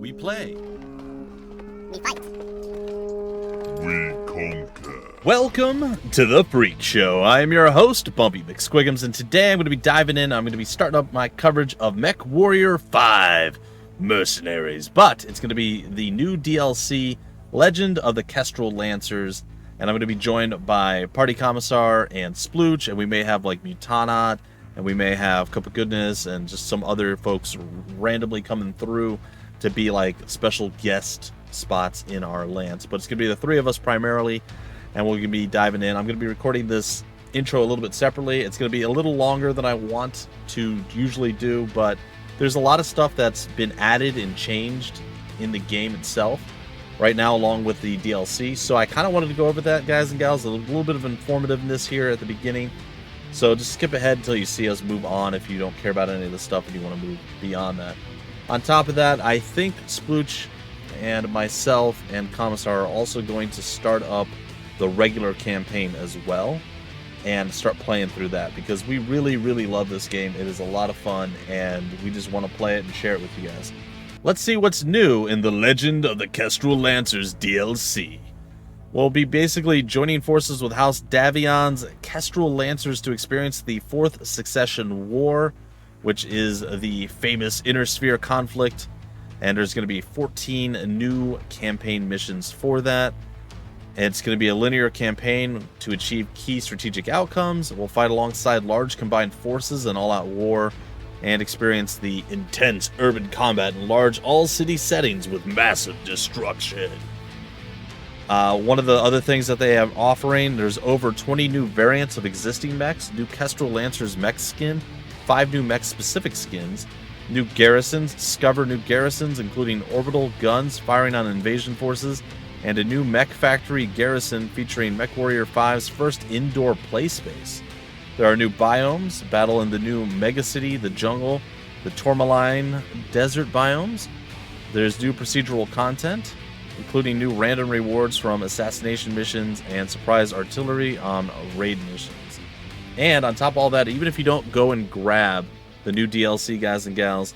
We play. We fight. We conquer. Welcome to the Freak Show. I am your host, Bumpy McSquigums, and today I'm going to be diving in. I'm going to be starting up my coverage of MechWarrior 5 Mercenaries, but it's going to be the new DLC, Legend of the Kestrel Lancers, and I'm going to be joined by Party Commissar and Splooch, and we may have like Mutanot, and we may have Cup of Goodness, and just some other folks randomly coming through to be like special guest spots in our lands. But it's going to be the three of us primarily, and we're going to be diving in. I'm going to be recording this intro a little bit separately. It's going to be a little longer than I want to usually do, but there's a lot of stuff that's been added and changed in the game itself right now, along with the DLC. So I kind of wanted to go over that, guys and gals, a little bit of informativeness here at the beginning. So just skip ahead until you see us move on if you don't care about any of the stuff and you want to move beyond that. On top of that, I think Splooch and myself and Commissar are also going to start up the regular campaign as well and start playing through that, because we really love this game. It is a lot of fun and we just want to play it and share it with you guys. Let's see what's new in the Legend of the Kestrel Lancers DLC. We'll be basically joining forces with House Davion's Kestrel Lancers to experience the Fourth Succession War, which is the famous Inner Sphere conflict, and there's going to be 14 new campaign missions for that. It's going to be a linear campaign to achieve key strategic outcomes. We'll fight alongside large combined forces in all-out war and experience the intense urban combat in large all-city settings with massive destruction. One of the other things that they have offering, there's over 20 new variants of existing mechs, new Kestrel Lancers mech skin, 5 new mech-specific skins, new garrisons, discover new garrisons, including orbital guns firing on invasion forces, and a new mech factory garrison featuring MechWarrior 5's first indoor play space. There are new biomes, battle in the new megacity, the jungle, the tourmaline desert biomes. There's new procedural content, including new random rewards from assassination missions and surprise artillery on raid missions. And on top of all that, even if you don't go and grab the new DLC, guys and gals,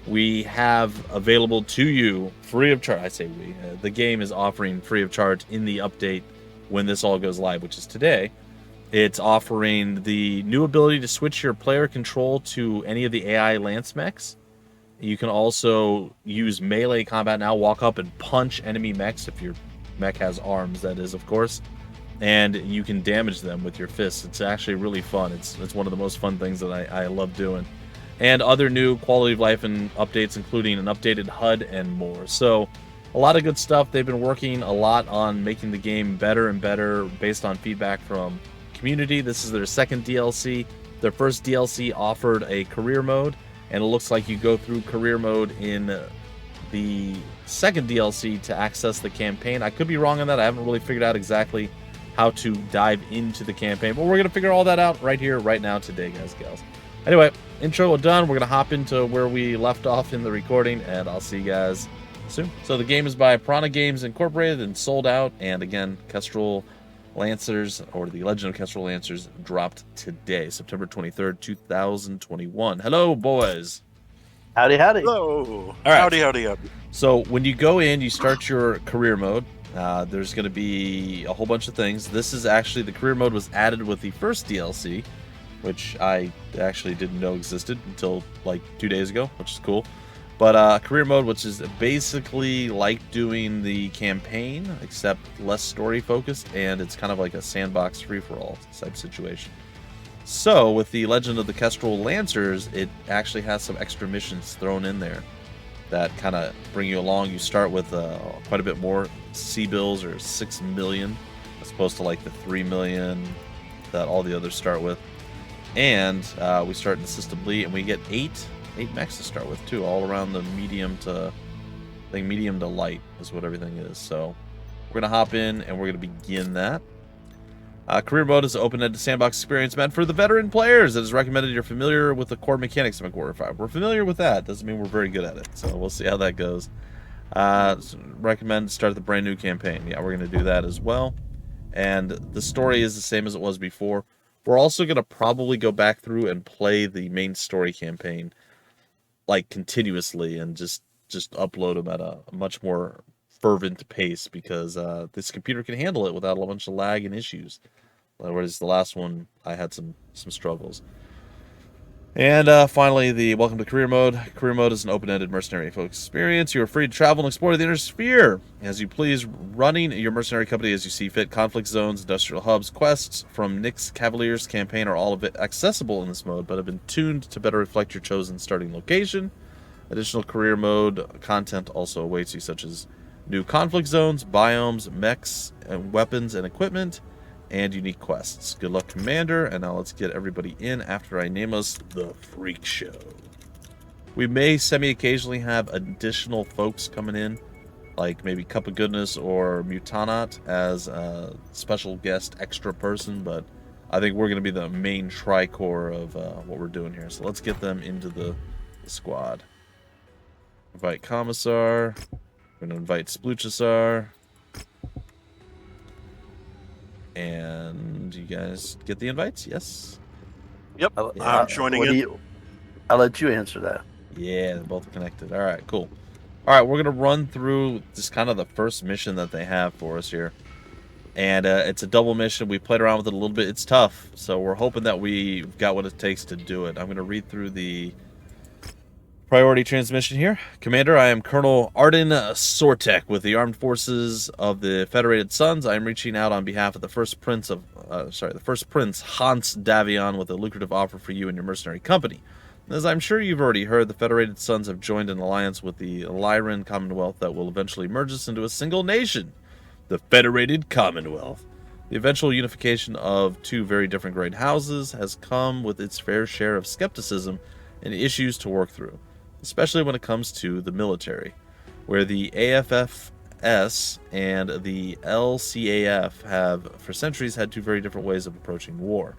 we have available to you free of charge. I say we. The game is offering free of charge in the update when this all goes live, which is today. It's offering the new ability to switch your player control to any of the AI Lance mechs. You can also use melee combat now, walk up and punch enemy mechs, if your mech has arms, that is, of course. And you can damage them with your fists. It's actually really fun. It's one of the most fun things that I love doing. And other new quality of life and updates, including an updated HUD and more. So a lot of good stuff. They've been working a lot on making the game better and better based on feedback from community. This is their second DLC. Their first DLC offered a career mode, and it looks like you go through career mode in the second DLC to access the campaign. I could be wrong on that. I haven't really figured out exactly how to dive into the campaign, but we're going to figure all that out right here, right now, today, guys and gals. Anyway, intro done. We're going to hop into where we left off in the recording, and I'll see you guys soon. So the game is by Piranha Games Incorporated and sold out, and again, Kestrel Lancers, or the Legend of Kestrel Lancers, dropped today, September 23rd, 2021. Hello, boys. Howdy. Hello. All right. Howdy. So when you go in, you start your career mode. There's going to be a whole bunch of things. This is actually, the career mode was added with the first DLC, which I actually didn't know existed until like 2 days ago, which is cool. But career mode, which is basically like doing the campaign, except less story focused, and it's kind of like a sandbox free-for-all type situation. So with the Legend of the Kestrel Lancers, it actually has some extra missions thrown in there that kind of bring you along. You start with quite a bit more C-bills, or 6 million, as opposed to like the 3 million that all the others start with. And we start in the system lead, and we get 8 mechs to start with too, all around the medium to light is what everything is. So we're gonna hop in and we're gonna begin that. Career mode is an open-ended sandbox experience meant for the veteran players. It is recommended you're familiar with the core mechanics of MechWarrior 5. We're familiar with that. Doesn't mean we're very good at it. So we'll see how that goes. Recommend start the brand new campaign. Yeah, we're going to do that as well. And the story is the same as it was before. We're also going to probably go back through and play the main story campaign like continuously and just just upload them at a much more fervent pace because this computer can handle it without a bunch of lag and issues. Whereas the last one, I had some struggles. And finally, the welcome to career mode. Career mode is an open-ended mercenary focused experience. You are free to travel and explore the inner sphere as you please, running your mercenary company as you see fit. Conflict zones, industrial hubs, quests from Nyx Cavaliers campaign are all of it accessible in this mode, but have been tuned to better reflect your chosen starting location. Additional career mode content also awaits you, such as new conflict zones, biomes, mechs, and weapons and equipment, and unique quests. Good luck, Commander, and now let's get everybody in after I name us the Freak Show. We may semi-occasionally have additional folks coming in, like maybe Cup of Goodness or Mutanat as a special guest extra person, but I think we're going to be the main tricore of what we're doing here. So let's get them into the squad. Invite Commissar. We're going to invite Spluchasar. And you guys get the invites? Yes? Yep, Yeah. I'm joining in. I'll let you answer that. Yeah, they're both connected. All right, cool. All right, we're going to run through just kind of the first mission that they have for us here. And it's a double mission. We played around with it a little bit. It's tough, so we're hoping that we've got what it takes to do it. I'm going to read through the priority transmission here. Commander, I am Colonel Arden Sortek with the Armed Forces of the Federated Suns. I am reaching out on behalf of the first Prince Hans Davion with a lucrative offer for you and your mercenary company. As I'm sure you've already heard, the Federated Suns have joined an alliance with the Lyran Commonwealth that will eventually merge us into a single nation, the Federated Commonwealth. The eventual unification of two very different great houses has come with its fair share of skepticism and issues to work through, especially when it comes to the military, where the AFFS and the LCAF have for centuries had two very different ways of approaching war.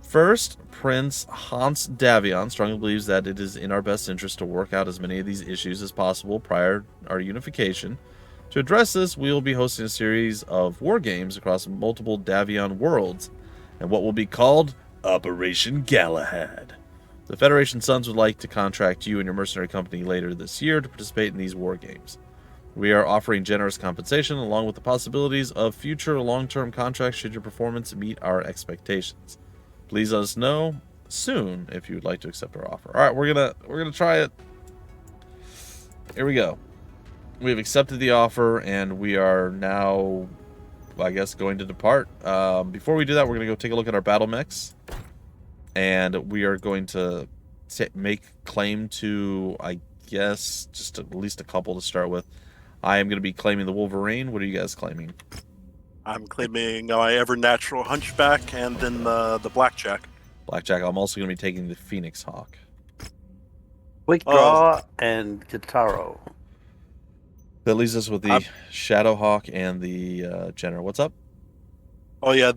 First, Prince Hans Davion strongly believes that it is in our best interest to work out as many of these issues as possible prior to our unification. To address this, we will be hosting a series of war games across multiple Davion worlds, and what will be called Operation Galahad. The Federation Sons would like to contract you and your mercenary company later this year to participate in these war games. We are offering generous compensation along with the possibilities of future long-term contracts should your performance meet our expectations. Please let us know soon if you would like to accept our offer. All right, we're gonna try it. Here we go. We've accepted the offer and we are now, I guess, going to depart. Before we do that, we're gonna go take a look at our battle mechs. And we are going to make claim to, I guess, just at least a couple to start with. I am going to be claiming the Wolverine. What are you guys claiming? I'm claiming my ever natural Hunchback and then the Blackjack. Blackjack. I'm also going to be taking the Phoenix Hawk. Quick Draw and Guitaro. That leaves us with the Shadow Hawk and the General. What's up? Oh yeah,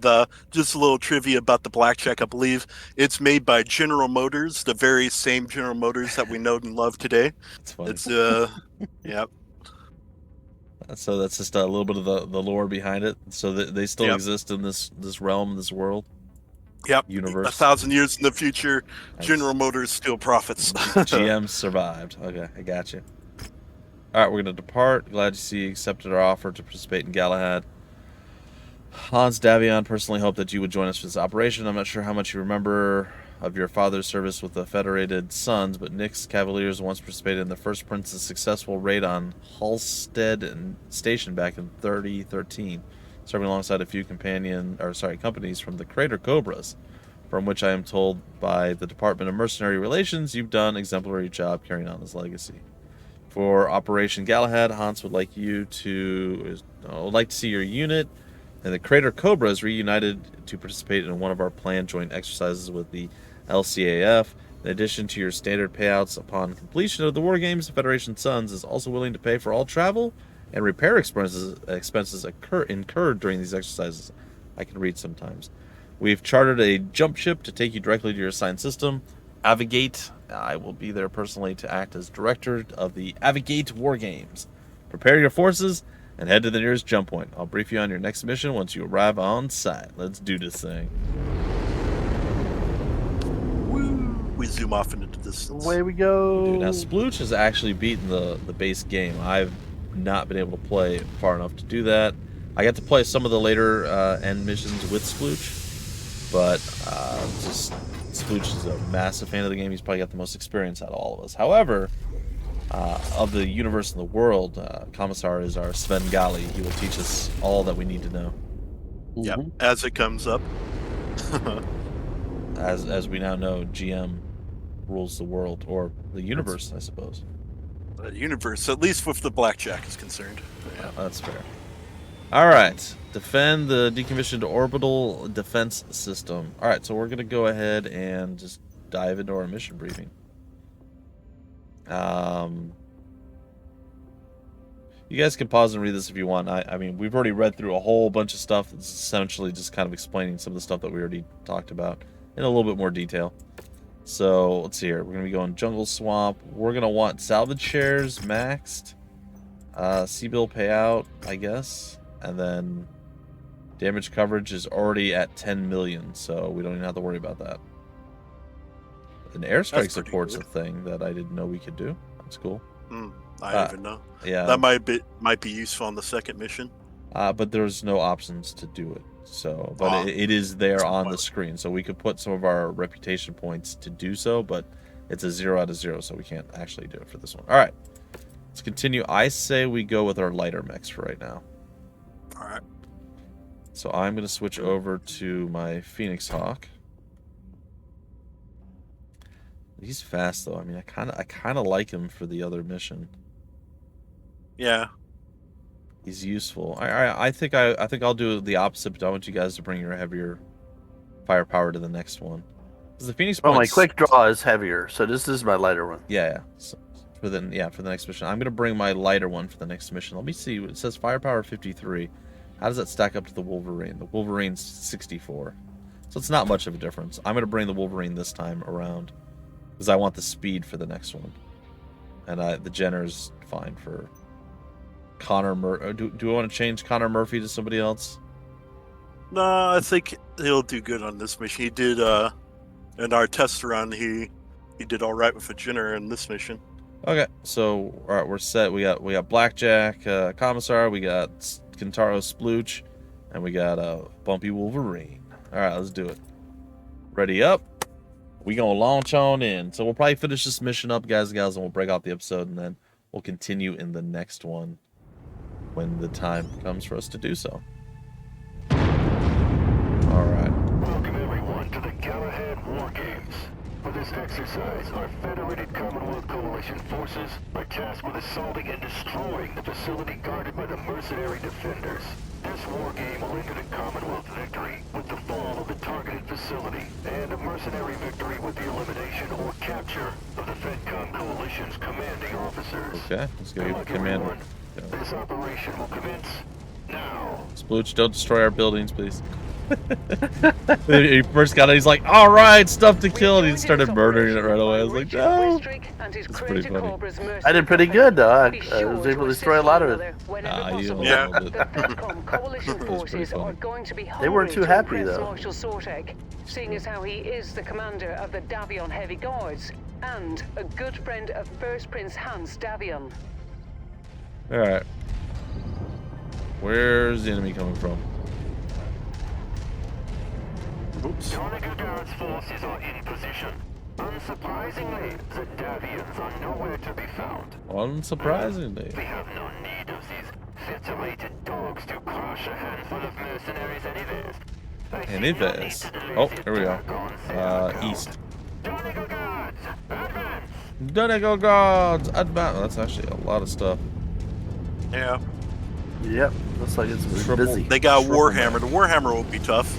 just a little trivia about the Blackjack. I believe it's made by General Motors, the very same General Motors that we know and love today. That's funny. It's yeah. So that's just a little bit of the lore behind it. So they still exist in this realm, this world. Yep. Universe. 1,000 years in the future, Nice. General Motors still profits. GM survived. Okay, I got you. All right, we're going to depart. Glad to see you accepted our offer to participate in Galahad. Hans Davion personally hoped that you would join us for this operation. I'm not sure how much you remember of your father's service with the Federated Sons, but Nyx Cavaliers once participated in the First Prince's successful raid on Halstead and Station back in 3013, serving alongside a few companies from the Crater Cobras, from which I am told by the Department of Mercenary Relations you've done an exemplary job carrying on his legacy. For Operation Galahad, Hans would like to see your unit and the Crater Cobras reunited to participate in one of our planned joint exercises with the LCAF. In addition to your standard payouts upon completion of the war games, the Federation Sons is also willing to pay for all travel and repair expenses incurred during these exercises. I can read sometimes. We've chartered a jump ship to take you directly to your assigned system, Avigate. I will be there personally to act as director of the Avigate War Games. Prepare your forces and head to the nearest jump point. I'll brief you on your next mission once you arrive on site. Let's do this thing. Woo! We zoom off into the distance. Away we go. Dude, now Splooch has actually beaten the base game. I've not been able to play far enough to do that. I got to play some of the later end missions with Splooch, but just Splooch is a massive fan of the game. He's probably got the most experience out of all of us. However, of the universe and the world, Commissar is our Svengali. He will teach us all that we need to know. Yeah, as it comes up. As we now know, GM rules the world, or the universe, I suppose. The universe, at least with the blackjack is concerned. Yeah. That's fair. All right, defend the decommissioned orbital defense system. All right, so we're gonna go ahead and just dive into our mission briefing. You guys can pause and read this if you want. I mean, we've already read through a whole bunch of stuff. It's essentially just kind of explaining some of the stuff that we already talked about in a little bit more detail. So let's see here. We're gonna be going jungle swamp. We're gonna want salvage shares maxed, C-bill payout, I guess, and then damage coverage is already at 10 million, so we don't even have to worry about that. And airstrike support's a thing that I didn't know we could do. That's cool. I don't even know. Yeah, that might be useful on the second mission. but there's no options to do it. So, but it is there on the screen. So we could put some of our reputation points to do so, but it's a 0 out of 0, so we can't actually do it for this one. All right, let's continue. I say we go with our lighter mechs for right now. All right. So I'm going to switch over to my Phoenix Hawk. He's fast though. I mean, I kind of like him for the other mission. Yeah. He's useful. I think I'll do the opposite, but I want you guys to bring your heavier firepower to the next one. Because the Phoenix. Oh, my quick draw is heavier, so this is my lighter one. Yeah. So for the next mission, I'm gonna bring my lighter one for the next mission. Let me see. It says firepower 53. How does that stack up to the Wolverine? The Wolverine's 64, so it's not much of a difference. I'm gonna bring the Wolverine this time around because I want the speed for the next one, and the Jenner's fine for. Connor do I want to change Connor Murphy to somebody else? No, I think he'll do good on this mission. He did in our test run. He did all right with a Jenner in this mission. Okay, so all right, we're set. We got Blackjack, Commissar. We got Kentaro Splooch, and we got Bumpy Wolverine. All right, let's do it. Ready up. We gonna launch on in. So we'll probably finish this mission up, guys and gals, and we'll break out the episode, and then we'll continue in the next one when the time comes for us to do so. Alright. Welcome everyone to the Galahad War Games. For this exercise, our Federated Commonwealth Coalition forces are tasked with assaulting and destroying the facility guarded by the Mercenary Defenders. This war game will end in a Commonwealth victory with the fall of the targeted facility, and a mercenary victory with the elimination or capture of the FedCom Coalition's commanding officers. Okay, let's go get the commander. This operation will commence now. Splooch, don't destroy our buildings, please. He first got it, he's like, all right, stuff to kill, and he started murdering it right away. I was like, no. It's pretty funny. I did pretty good, though. I was able to destroy a lot of it. Yeah. They weren't too happy, though. Seeing as how he is the commander of the Davion Heavy Guards and a good friend of First Prince Hans Davion. Alright. Where's the enemy coming from? Oops. Guard's forces are in position. Unsurprisingly, the Davians are nowhere to be found. Unsurprisingly. We have no need of these fitillated dogs to crush a handful of mercenaries anyways. Oh, here we go. East. Donegal Guards, advance! Donegal Guards, advance! That's actually a lot of stuff. Yeah. Yep, looks like it's busy. They got a Warhammer. The Warhammer will be tough.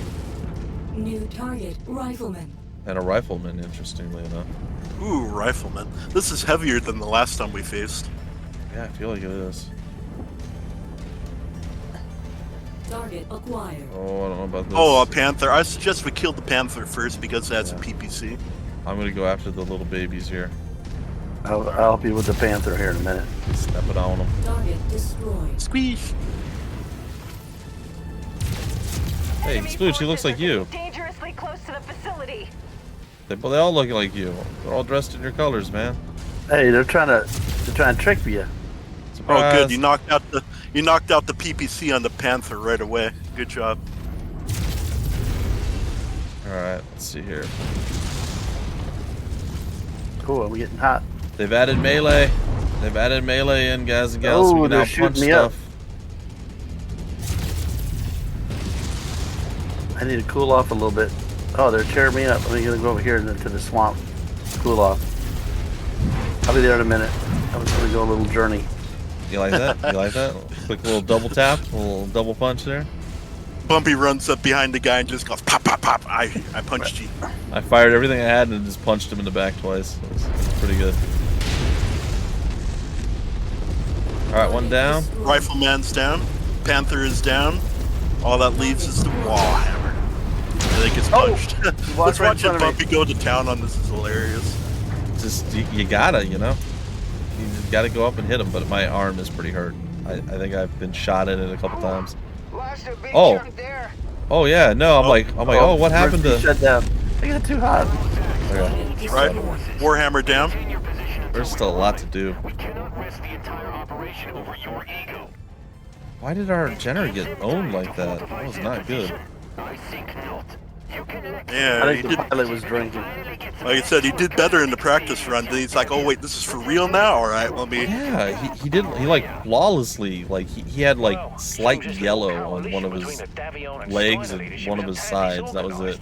New target, rifleman. And a rifleman, interestingly enough. Ooh, rifleman. This is heavier than the last time we faced. Yeah, I feel like it is. Target acquired. Oh, I don't know about this. Oh, a Panther. I suggest we kill the Panther first because that's a PPC. I'm gonna go after the little babies here. I'll help you with the Panther here in a minute. Step it on them. Target destroyed. Squeeze. Hey, Splooch, he looks like you. Dangerously close to the facility. They all look like you. They're all dressed in your colors, man. Hey, they're trying to trick you. Oh, Surprise. good. You knocked out the PPC on the Panther right away. Good job. All right, let's see here. Cool, I'm getting hot. They've added melee. They've added melee in, guys and gals. So Oh, we can they're now shooting punch me up. stuff. I need to cool off a little bit. Oh, they're tearing me up. I'm gonna go over here and into the swamp. Cool off. I'll be there in a minute. I'm just gonna go a little journey. You like that? You like that? Quick little double tap, a little double punch there. Bumpy runs up behind the guy and just goes pop, pop, pop. I punched you. I fired everything I had and just punched him in the back twice. It was pretty good. All right, one down. Rifleman's down. Panther is down. All that leaves is the wall hammer. I think it's punched. Let's watch Bumpy go to town on this. Is hilarious. Just you gotta, you know, you just gotta go up and hit him. But my arm is pretty hurt. I think I've been shot in it a couple times. Oh, oh yeah, no, I'm like, oh, what happened to? Shut down. I got too hot. Okay. Right, Warhammer down. There's still a lot to do. Why did our generator get owned like that? That was not good. Yeah, I he think the did. pilot was drinking. Like I said, he did better in the practice run. Then he's like, "Oh wait, this is for real now." All right, let me. Yeah, he did. He like flawlessly. Like he had like slight yellow on one of his legs and one of his sides. That was it.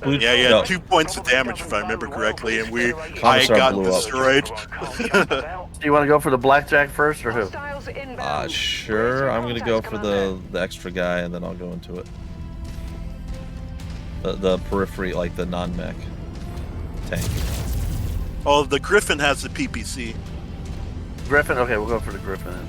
Yeah, he had 2 points of damage if I remember correctly, and I Commissar got blew up. destroyed. Do you want to go for the blackjack first or who? Sure. I'm gonna go for the extra guy, and then I'll go into it. The periphery, like the non-mech tank. Oh, the Griffin has the PPC. Griffin? Okay, we'll go for the Griffin then.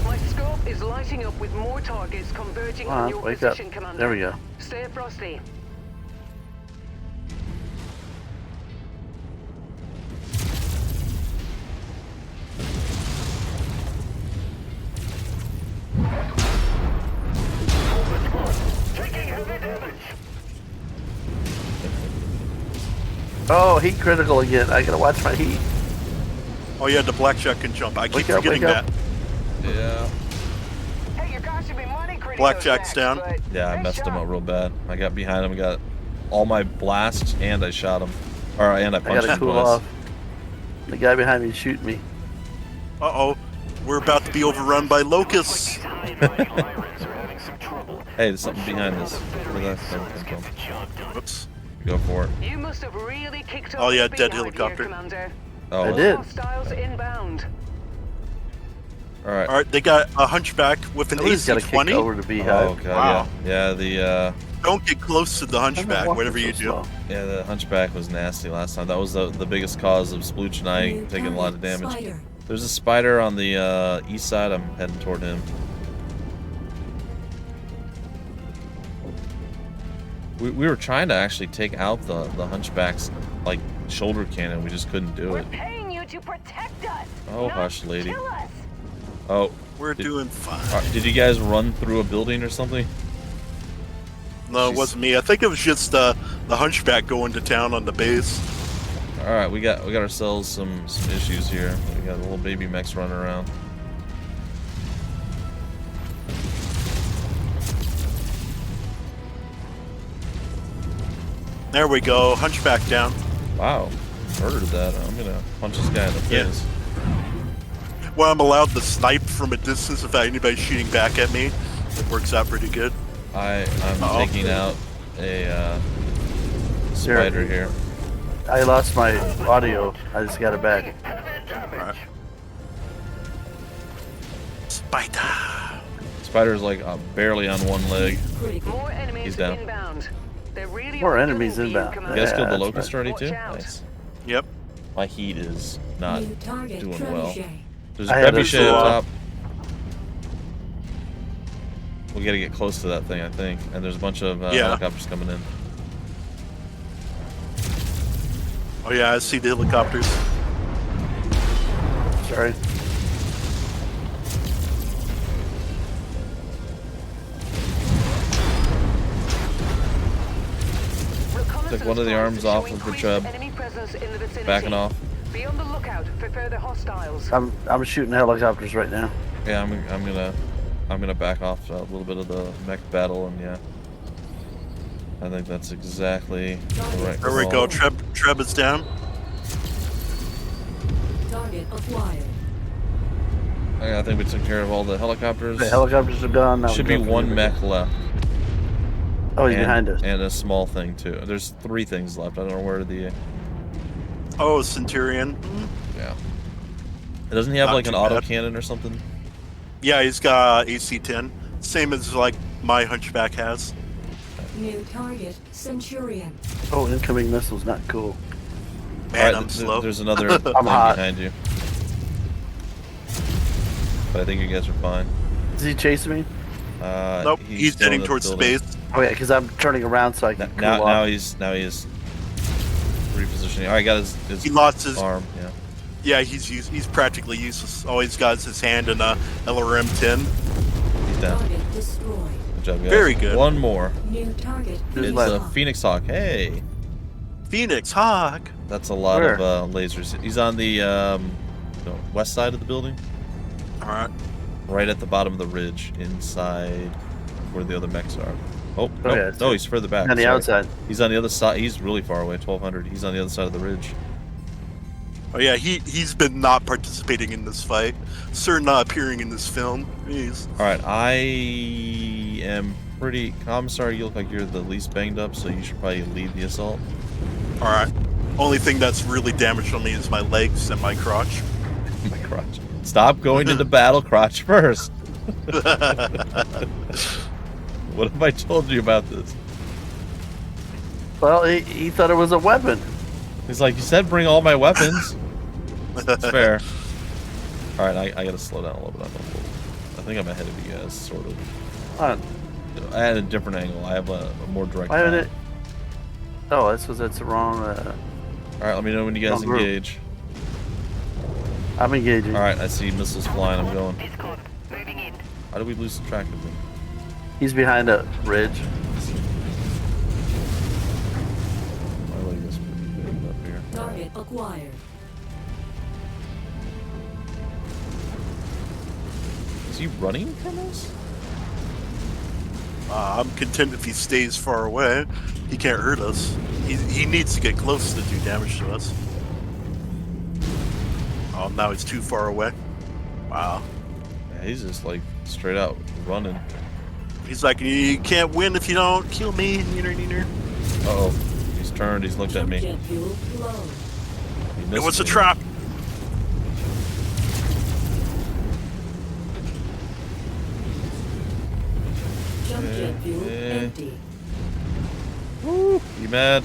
My scope is lighting up with more targets converging on your Wake up. position, Commander. There we go. Stay frosty. Oh, heat critical again. I gotta watch my heat. Oh yeah, the blackjack can jump. I keep Wake up, forgetting wake up. that. Yeah. Hey, you're costing me money, Critical Blackjack's Stacks, down. but Yeah, I nice messed him job. up real bad. I got behind him, got all my blasts, and I shot him. And I I punched gotta him cool twice. off. The guy behind me is shooting me. Uh-oh, we're about to be overrun by locusts. Hey, there's something behind us. Where that thing come from? Whoops. Go for it. You must have really kicked up Oh, yeah, the dead speed out helicopter. Here, Commander. Oh, I well, did. Hostiles inbound. All right. All right, they got a hunchback with an Somebody's gotta kick AC-20. over the beehive. Oh god, Wow. yeah. Don't get close to the Why am I hunchback, walking whatever so you do. slow? Yeah, the hunchback was nasty last time. That was the biggest cause of Splooch and I New taking a lot of target, damage. Spider. There's a spider on the east side. I'm heading toward him. We were trying to actually take out the hunchback's like shoulder cannon. We just couldn't do it. Paying you to protect us. Oh, hush, lady. Kill us. Oh, We're doing fine. did you guys run through a building or something? No, it wasn't me. I think it was just the hunchback going to town on the base. All right, we got ourselves some issues here. We got little baby mechs running around. There we go. Hunchback down. Wow, murdered that. I'm gonna punch this guy in the Yeah. face. Well, I'm allowed to snipe from a distance if anybody's shooting back at me. It works out pretty good. I'm Uh-oh. taking out a spider here. I lost my audio. I just got it back. Alright. Spider. Spider's like barely on one leg. Critical. More enemies He's down. inbound. They're really More all enemies coming for you, inbound. You Commander. guys killed the that's locust already Watch too? out. Nice. Yep. My heat is not New target, doing well. Trebuchet. There's a I had trebuchet a- up top. We gotta get close to that thing, I think. And there's a bunch of Yeah. helicopters coming in. Oh yeah, I see the helicopters. Sorry. Took one of the arms off of the chub. Backing off. Be on the lookout for further hostiles. I'm shooting helicopters right now. Yeah, I'm gonna back off a little bit of the mech battle, and yeah, I think that's exactly the right There we go. Treb is down. Target acquired. I think we took care of all the helicopters. The helicopters are done. Now Should be one mech left. Oh, he's behind us. And a small thing too. There's 3 things left. I don't know where the. Oh, Centurion. Yeah. Doesn't he have Not like an too auto bad. cannon or something? Yeah, he's got AC-10. Same as like my Hunchback has. New target, Centurion. Oh, incoming missiles, not cool. Man, Alright, I'm slow. There's another thing hot. behind you. But I think you guys are fine. Is he chasing me? Nope, he's still in heading the towards building. space. Oh yeah, because I'm turning around so I can cool off. Now he's repositioning. Alright, got his He lost his arm. Yeah. Yeah, he's practically useless. All he's got is his hand in a LRM-10. He's down. Target destroyed. Good job, guys. Very good. One more. New target. Who's It's left? a Phoenix Hawk. Hey, Phoenix Hawk. that's a lot Where? of lasers. He's on the west side of the building, All right. right at the bottom of the ridge, inside where the other mechs are. Oh, no, yeah, it's no, he's further back. On the sorry. outside. He's on the other side. He's really far away, 1,200. He's on the other side of the ridge. Oh yeah, he's been not participating in this fight. Sir not appearing in this film. Jeez. All right, I am pretty. I'm sorry, you look like you're the least banged up, so you should probably lead the assault. All right. Only thing that's really damaged on me is my legs and my crotch. My crotch. Stop going into battle crotch first. What have I told you about this? Well, he thought it was a weapon. He's like, you said bring all my weapons. It's fair. All right, I gotta slow down a little bit. I think I'm ahead of you guys, sort of. Hold on. I had a different angle. I have a more direct. Why haven't path. it? Oh, that's because that's the wrong. All right, let me know when you guys Wrong group. engage. I'm engaging. All right, I see missiles flying. I'm going. It's good. Moving in. How do we lose track of them? He's behind a ridge. My leg is pretty big up here. Target acquired. Is he running from us? I'm content if he stays far away. He can't hurt us. He needs to get close to do damage to us. Oh, now he's too far away. Wow. Yeah, he's just like straight out running. He's like, you can't win if you don't kill me. Neener, neener. Uh oh, he's turned. He's looked at me. Jet fuel low. He It missed was a me. trap. Jump jet fuel Eh. empty. Woo, you mad?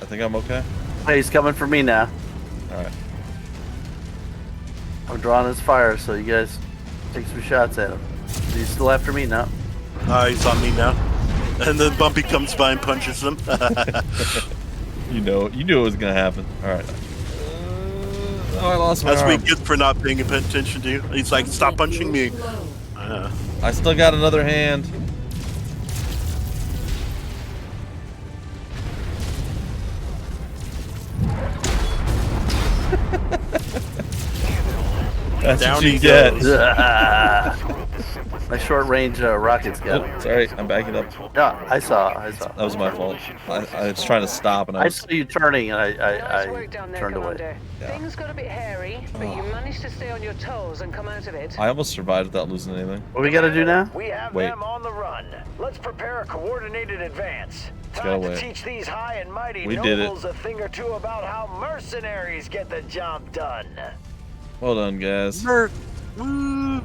I think I'm okay. Hey, he's coming for me now. All right. I'm drawing his fire, so you guys take some shots at him. Is he still after me now? He's on me now. And then Bumpy comes by and punches him. You knew it was gonna happen. All right. Oh, I lost my That's what arm. he gets for not paying attention to you. He's like, stop punching me. Low. I still got another hand. That's Down what you he get. goes. My short range rockets got him. Oh, sorry, I'm backing up. Yeah, I saw. That was my fault. I was trying to stop, and I I was. saw you turning, and Nice I work down there, turned away. Commander. Yeah. Things got a bit hairy, but you managed to stay on your toes and come out of it. I almost survived without losing anything. What we gotta do now? We have Wait. them on the run. Let's prepare a coordinated advance. go Time to away. teach these high and mighty We did it. nobles a thing or two about how mercenaries get the job done. Well done, guys. Woo.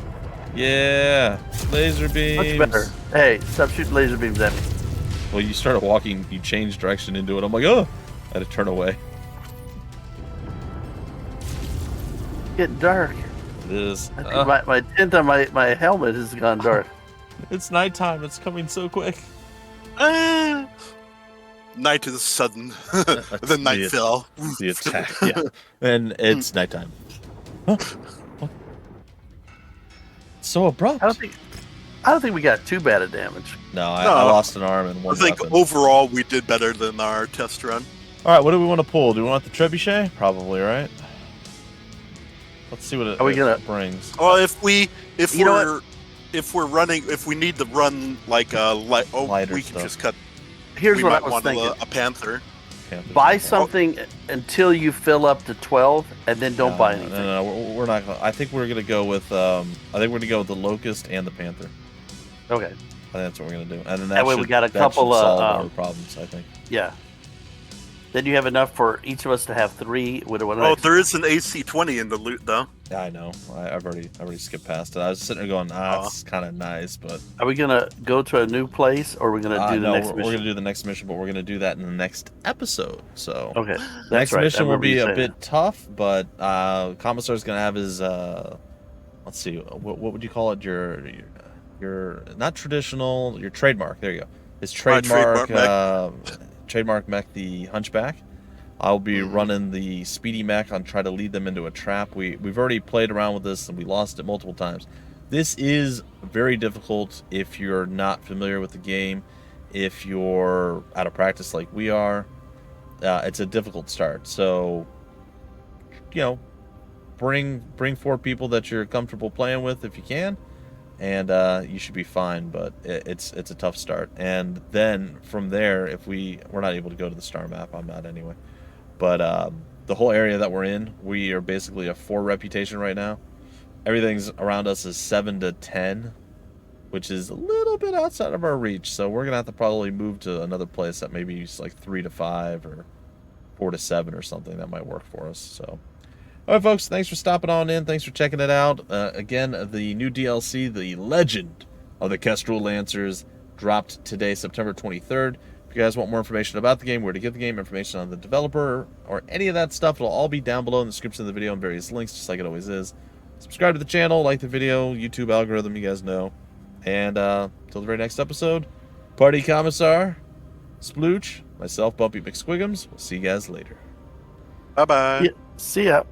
Yeah, laser beams. Much better. Hey, stop shooting laser beams at me. Well, you started walking, you changed direction into it. I'm like, oh, I had to turn away. Getting dark. It is. I think my tint on my helmet has gone dark. It's nighttime. It's coming so quick. Night is sudden. The night The- fell. The attack, yeah. And it's nighttime. Huh? What? So abrupt. I don't think I don't think we got too bad of damage. No, I No. lost an arm and I one think weapon. overall we did better than our test run. All right, what do we want to pull? Do we want the trebuchet? Probably, right? Let's see what it, Are we gonna- brings. Well, if we need to run like Lighter we can stuff. just cut. Here's we what I might was want thinking. a panther. Buy something until you fill up to 12, and then don't buy anything. No, we're not. I think we're gonna go with. I think we're gonna go with the locust and the panther. Okay. I think that's what we're gonna do. And then That way we got a couple should of, solve our problems. I think. Yeah. Then you have enough for each of us to have 3 with one. Oh, there is an AC-20 in the loot though. Yeah, I know. I've already skipped past it. I was sitting there going, it's kind of nice, but. Are we gonna go to a new place, or are we gonna do the next mission? We're gonna do the next mission, but we're gonna do that in the next episode. So. Okay. The That's next right. I mission will remember you be a saying bit tough, but Commissar's gonna have his. Let's see. What would you call it? Your not traditional. Your trademark. There you go. His trademark. Trademark mech, the Hunchback. I'll be running the speedy mech on try to lead them into a trap. We've already played around with this and we lost it multiple times. This is very difficult if you're not familiar with the game. If you're out of practice like we are, it's a difficult start. So, bring 4 people that you're comfortable playing with if you can, and you should be fine. But it's a tough start. And then from there, if we're not able to go to the star map, I'm not anyway. But the whole area that we're in, we are basically a 4 reputation right now. Everything's around us is 7 to 10, which is a little bit outside of our reach. So we're gonna have to probably move to another place that maybe is like 3 to 5 or 4 to 7 or something that might work for us. So, all right, folks, thanks for stopping on in. Thanks for checking it out. Again, the new DLC, The Legend of the Kestrel Lancers, dropped today, September 23rd. If you guys want more information about the game, where to get the game, information on the developer, or any of that stuff, it'll all be down below in the description of the video and various links, just like it always is. Subscribe to the channel, like the video, YouTube algorithm, you guys know. And till the very next episode, Party Commissar, Splooch, myself, Bumpy McSquigums. We'll see you guys later. Bye bye. Yeah, see ya.